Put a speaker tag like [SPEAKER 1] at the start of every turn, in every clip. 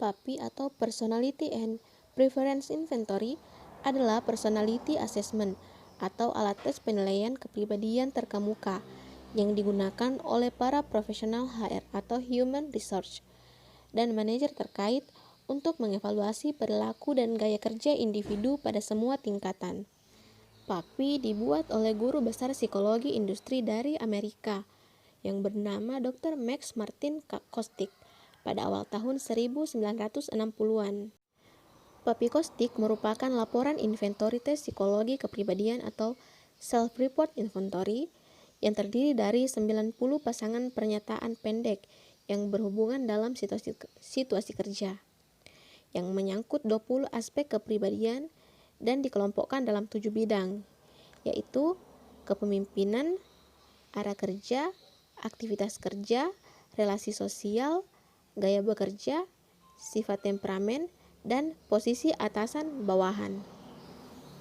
[SPEAKER 1] PAPI atau Personality and Preference Inventory adalah personality assessment atau alat tes penilaian kepribadian terkemuka yang digunakan oleh para profesional HR atau human resource dan manajer terkait untuk mengevaluasi perilaku dan gaya kerja individu pada semua tingkatan. PAPI dibuat oleh guru besar psikologi industri dari Amerika yang bernama Dr. Max Martin Kostick pada awal tahun 1960-an. PAPI Kostick merupakan laporan inventory tes psikologi kepribadian atau self-report inventory yang terdiri dari 90 pasangan pernyataan pendek yang berhubungan dalam situasi kerja, yang menyangkut 20 aspek kepribadian dan dikelompokkan dalam 7 bidang, yaitu kepemimpinan, arah kerja, aktivitas kerja, relasi sosial, gaya bekerja, sifat temperamen, dan posisi atasan bawahan.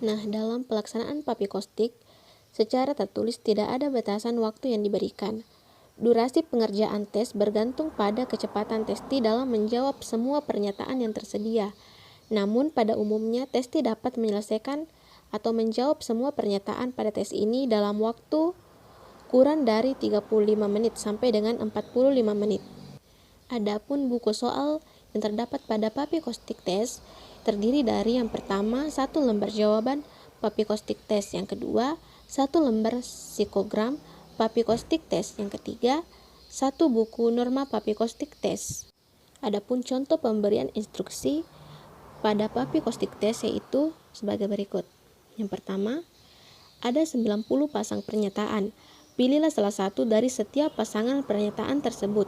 [SPEAKER 1] Nah, dalam pelaksanaan PAPI Kostick, secara tertulis tidak ada batasan waktu yang diberikan. Durasi pengerjaan tes bergantung pada kecepatan testi dalam menjawab semua pernyataan yang tersedia. Namun pada umumnya testi dapat menyelesaikan atau menjawab semua pernyataan pada tes ini dalam waktu kurang dari 35 menit sampai dengan 45 menit. Adapun buku soal yang terdapat pada PAPI Kostick Test terdiri dari yang pertama 1 lembar jawaban PAPI Kostick Test, yang kedua 1 lembar psikogram PAPI Kostick Test, yang ketiga 1 buku norma PAPI Kostick Test. Adapun contoh pemberian instruksi pada PAPI Kostick Test yaitu sebagai berikut. Yang pertama, ada 90 pasang pernyataan. Pilihlah salah satu dari setiap pasangan pernyataan tersebut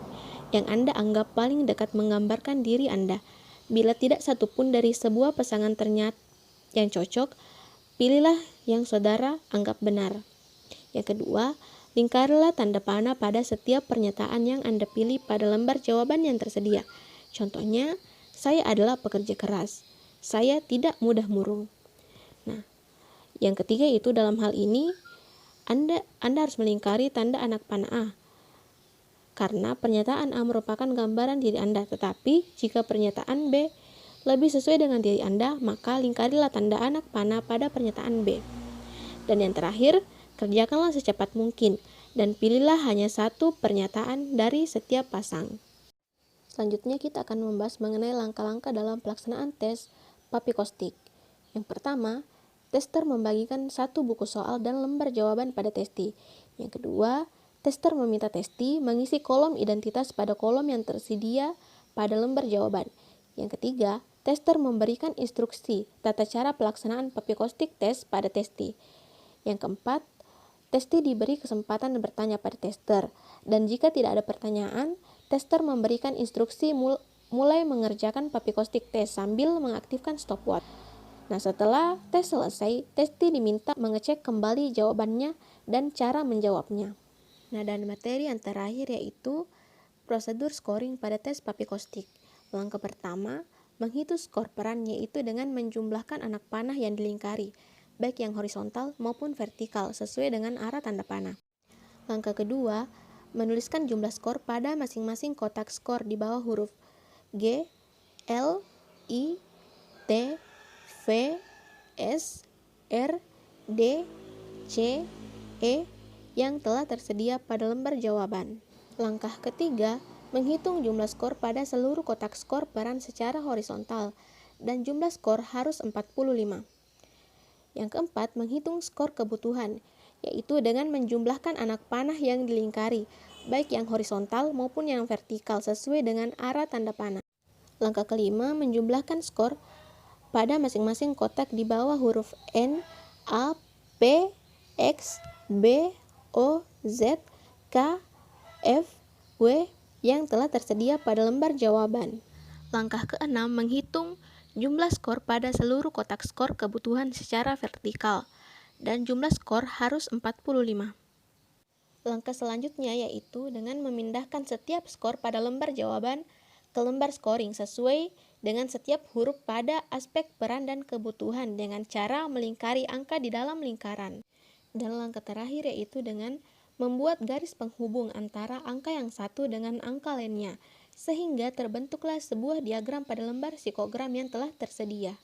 [SPEAKER 1] yang Anda anggap paling dekat menggambarkan diri Anda. Bila tidak satupun dari sebuah pasangan ternyata yang cocok, pilihlah yang saudara anggap benar. Yang kedua, lingkarilah tanda panah pada setiap pernyataan yang Anda pilih pada lembar jawaban yang tersedia. Contohnya, saya adalah pekerja keras. Saya tidak mudah murung. Nah, yang ketiga itu dalam hal ini, Anda harus melingkari tanda anak panah A. Karena pernyataan A merupakan gambaran diri Anda, tetapi jika pernyataan B lebih sesuai dengan diri Anda, maka lingkarilah tanda anak panah pada pernyataan B. Dan yang terakhir, kerjakanlah secepat mungkin dan pilihlah hanya satu pernyataan dari setiap pasang. Selanjutnya kita akan membahas mengenai langkah-langkah dalam pelaksanaan tes PAPI Kostick. Yang pertama, tester membagikan 1 buku soal dan lembar jawaban pada testi. Yang kedua, tester meminta testi mengisi kolom identitas pada kolom yang tersedia pada lembar jawaban. Yang ketiga, tester memberikan instruksi tata cara pelaksanaan PAPI Kostick Test pada testi. Yang keempat, testi diberi kesempatan bertanya pada tester, dan jika tidak ada pertanyaan, tester memberikan instruksi mulai mengerjakan PAPI Kostick Test sambil mengaktifkan stopwatch. Nah, setelah tes selesai, testi diminta mengecek kembali jawabannya dan cara menjawabnya. Nah, dan materi yang terakhir yaitu prosedur scoring pada tes PAPI Kostick. Langkah pertama, menghitung skor peran, yaitu dengan menjumlahkan anak panah yang dilingkari, baik yang horizontal maupun vertikal sesuai dengan arah tanda panah. Langkah kedua, menuliskan jumlah skor pada masing-masing kotak skor di bawah huruf G, L, I, T, V, S, R, D, C, E yang telah tersedia pada lembar jawaban. Langkah ketiga, menghitung jumlah skor pada seluruh kotak skor peran secara horizontal dan jumlah skor harus 45. Yang keempat, menghitung skor kebutuhan, yaitu dengan menjumlahkan anak panah yang dilingkari, baik yang horizontal maupun yang vertikal sesuai dengan arah tanda panah. Langkah kelima, menjumlahkan skor pada masing-masing kotak di bawah huruf N, A, P, X, B, O, Z, K, F, W yang telah tersedia pada lembar jawaban. Langkah keenam, menghitung jumlah skor pada seluruh kotak skor kebutuhan secara vertikal, dan jumlah skor harus 45. Langkah selanjutnya yaitu dengan memindahkan setiap skor pada lembar jawaban ke lembar scoring sesuai dengan setiap huruf pada aspek peran dan kebutuhan dengan cara melingkari angka di dalam lingkaran. Dan langkah terakhir yaitu dengan membuat garis penghubung antara angka yang satu dengan angka lainnya sehingga terbentuklah sebuah diagram pada lembar psikogram yang telah tersedia.